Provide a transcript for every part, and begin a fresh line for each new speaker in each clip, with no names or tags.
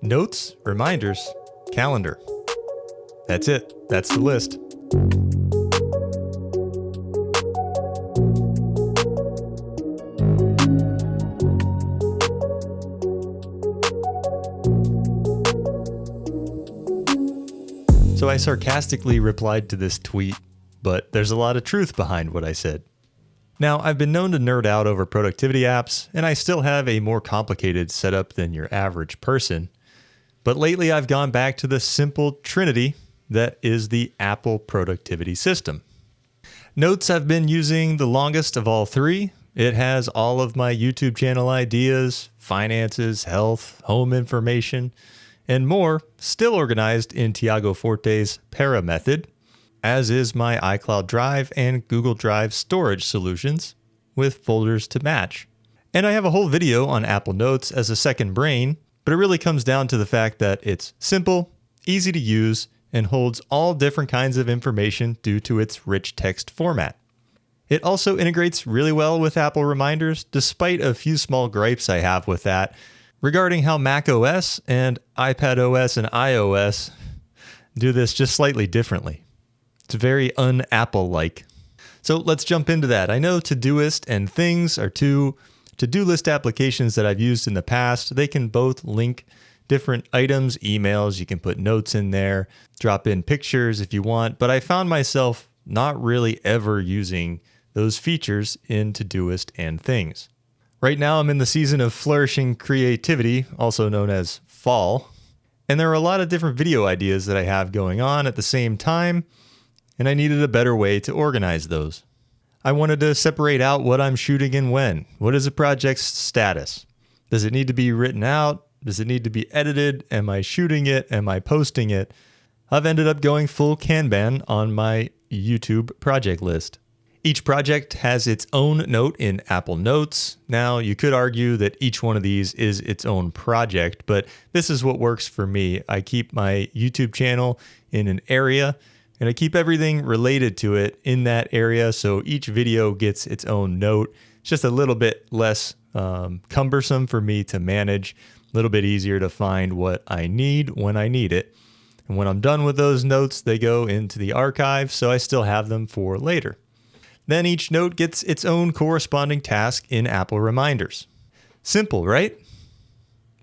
Notes, reminders, calendar. That's it. That's the list. So I sarcastically replied to this tweet, but there's a lot of truth behind what I said. Now, I've been known to nerd out over productivity apps, and I still have a more complicated setup than your average person. But lately I've gone back to the simple trinity that is the Apple productivity system. Notes I've been using the longest of all three. It has all of my YouTube channel ideas, finances, health, home information, and more, still organized in Tiago Forte's Para method, as is my iCloud Drive and Google Drive storage solutions with folders to match. And I have a whole video on Apple Notes as a second brain, but it really comes down to the fact that it's simple, easy to use, and holds all different kinds of information due to its rich text format. It also integrates really well with Apple Reminders, despite a few small gripes I have with that regarding how Mac OS and iPad OS and iOS do this just slightly differently. It's very un-Apple-like. So let's jump into that. I know Todoist and Things are two to-do list applications that I've used in the past. They can both link different items, emails. You can put notes in there, drop in pictures if you want. But I found myself not really ever using those features in Todoist and Things. Right now, I'm in the season of flourishing creativity, also known as fall. And there are a lot of different video ideas that I have going on at the same time, and I needed a better way to organize those. I wanted to separate out what I'm shooting and when. What is a project's status? Does it need to be written out? Does it need to be edited? Am I shooting it? Am I posting it? I've ended up going full Kanban on my YouTube project list. Each project has its own note in Apple Notes. Now, you could argue that each one of these is its own project, but this is what works for me. I keep my YouTube channel in an area, and I keep everything related to it in that area, so each video gets its own note. It's just a little bit less cumbersome for me to manage, a little bit easier to find what I need when I need it. And when I'm done with those notes, they go into the archive, so I still have them for later. Then each note gets its own corresponding task in Apple Reminders. Simple, right?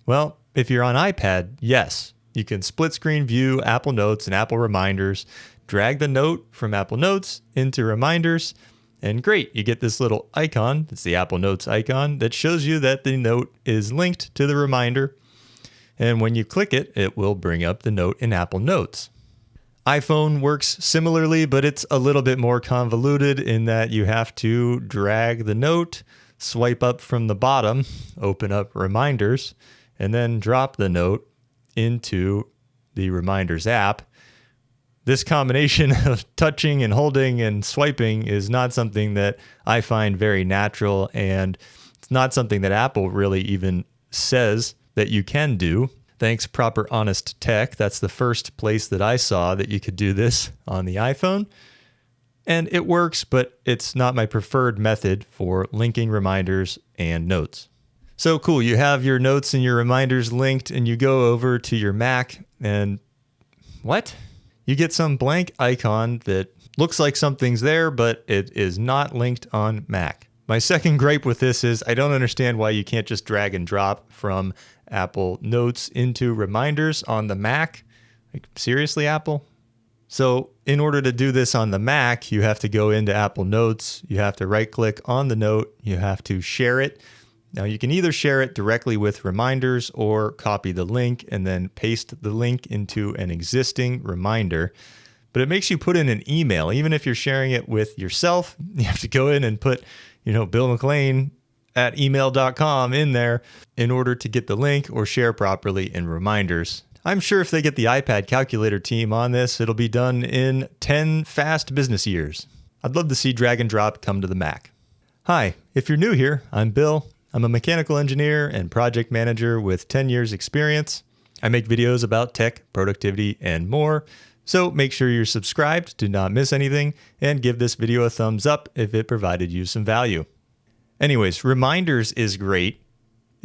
Well, if you're on iPad, yes. You can split screen view Apple Notes and Apple Reminders, drag the note from Apple Notes into Reminders, and great, you get this little icon, it's the Apple Notes icon, that shows you that the note is linked to the reminder. And when you click it, it will bring up the note in Apple Notes. iPhone works similarly, but it's a little bit more convoluted in that you have to drag the note, swipe up from the bottom, open up Reminders, and then drop the note into the Reminders app. This combination of touching and holding and swiping is not something that I find very natural, and it's not something that Apple really even says that you can do. Thanks, Proper Honest Tech. That's the first place that I saw that you could do this on the iPhone. And it works, but it's not my preferred method for linking reminders and notes. So cool, you have your notes and your reminders linked, and you go over to your Mac, and what? You get some blank icon that looks like something's there, but it is not linked on Mac. My second gripe with this is I don't understand why you can't just drag and drop from Apple Notes into Reminders on the Mac. Like, seriously, Apple? So in order to do this on the Mac, you have to go into Apple Notes, you have to right click on the note, you have to share it. Now you can either share it directly with Reminders or copy the link and then paste the link into an existing reminder. But it makes you put in an email. Even if you're sharing it with yourself, you have to go in and put, Bill McLean at email.com in there in order to get the link or share properly in Reminders. I'm sure if they get the iPad calculator team on this, it'll be done in 10 fast business years. I'd love to see drag and drop come to the Mac. Hi, if you're new here, I'm Bill. I'm a mechanical engineer and project manager with 10 years experience. I make videos about tech, productivity, and more. So make sure you're subscribed to not miss anything, and give this video a thumbs up if it provided you some value. Anyways, Reminders is great.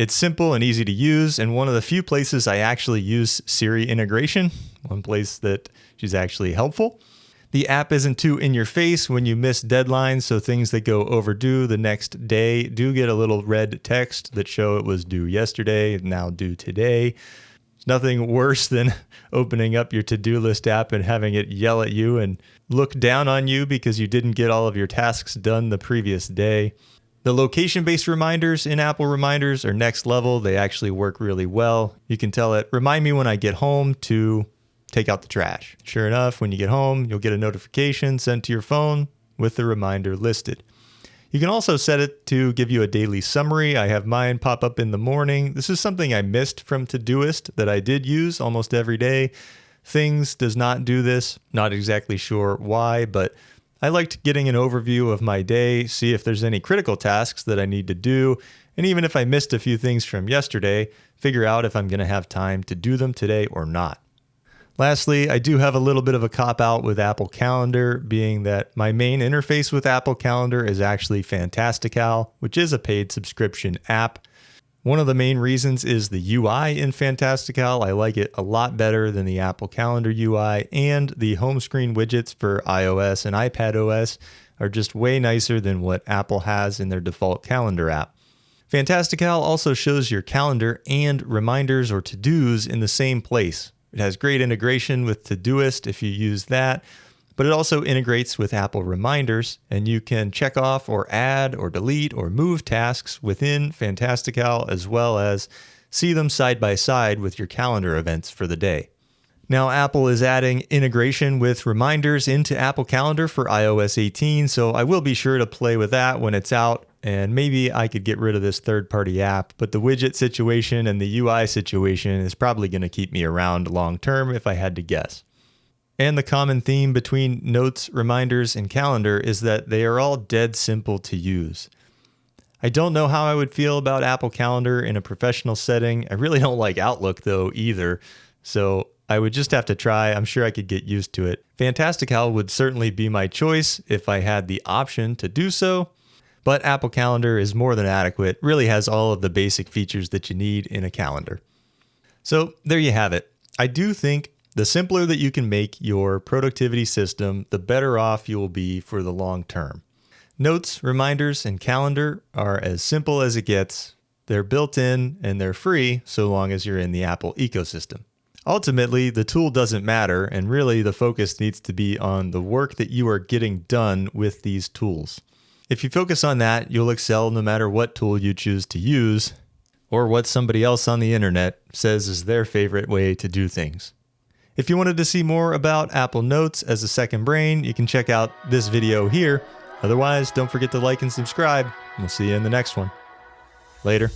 It's simple and easy to use, and one of the few places I actually use Siri integration, one place that she's actually helpful. The app isn't too in your face when you miss deadlines, so things that go overdue the next day do get a little red text that show it was due yesterday, now due today. It's nothing worse than opening up your to-do list app and having it yell at you and look down on you because you didn't get all of your tasks done the previous day. The location-based reminders in Apple Reminders are next level. They actually work really well. You can tell it, remind me when I get home to take out the trash. Sure enough, when you get home, you'll get a notification sent to your phone with the reminder listed. You can also set it to give you a daily summary. I have mine pop up in the morning. This is something I missed from Todoist that I did use almost every day. Things does not do this. Not exactly sure why, but I liked getting an overview of my day, see if there's any critical tasks that I need to do, and even if I missed a few things from yesterday, figure out if I'm going to have time to do them today or not. Lastly, I do have a little bit of a cop-out with Apple Calendar, being that my main interface with Apple Calendar is actually Fantastical, which is a paid subscription app. One of the main reasons is the UI in Fantastical. I like it a lot better than the Apple Calendar UI, and the home screen widgets for iOS and iPadOS are just way nicer than what Apple has in their default calendar app. Fantastical also shows your calendar and reminders or to-dos in the same place. It has great integration with Todoist if you use that, but it also integrates with Apple Reminders, and you can check off or add or delete or move tasks within Fantastical, as well as see them side by side with your calendar events for the day. Now, Apple is adding integration with reminders into Apple Calendar for iOS 18, so I will be sure to play with that when it's out, and maybe I could get rid of this third-party app, but the widget situation and the UI situation is probably going to keep me around long-term if I had to guess. And the common theme between Notes, Reminders, and Calendar is that they are all dead simple to use. I don't know how I would feel about Apple Calendar in a professional setting. I really don't like Outlook, though, either, so I would just have to try. I'm sure I could get used to it. Fantastical would certainly be my choice if I had the option to do so, but Apple Calendar is more than adequate, really has all of the basic features that you need in a calendar. So there you have it. I do think the simpler that you can make your productivity system, the better off you will be for the long term. Notes, Reminders, and Calendar are as simple as it gets. They're built in and they're free so long as you're in the Apple ecosystem. Ultimately, the tool doesn't matter, and really the focus needs to be on the work that you are getting done with these tools. If you focus on that, you'll excel no matter what tool you choose to use, or what somebody else on the internet says is their favorite way to do things. If you wanted to see more about Apple Notes as a second brain, you can check out this video here. Otherwise, don't forget to like and subscribe, and we'll see you in the next one. Later.